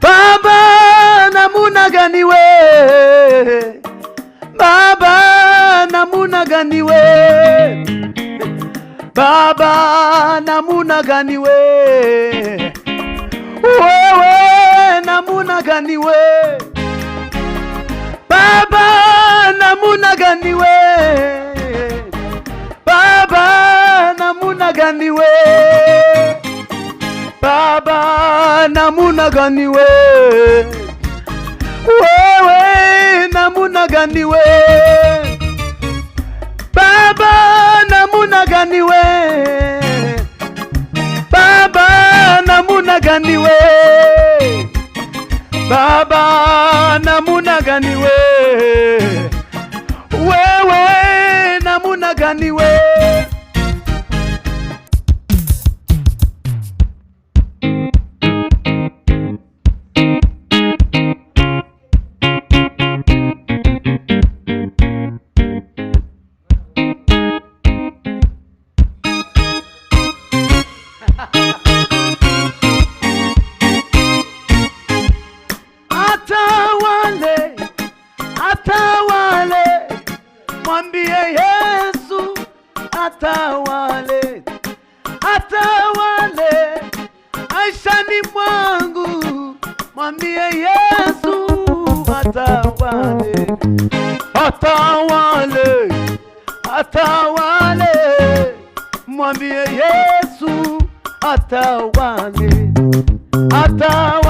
Baba namuna gani we, Baba namuna gani we, Baba namuna gani we, wewe namuna gani we, Baba namuna gani we, Baba namuna gani we, Baba namuna gani we, wewe namuna gani we, Baba namuna gani we, Baba namuna gani we, Baba namuna gani we, wewe namuna gani we. Atawale, mwambie Yesu atawale, atawale maishani mwangu, mwambie Yesu atawale, atawale, atawale, mwambie Yesu atawale, atawale.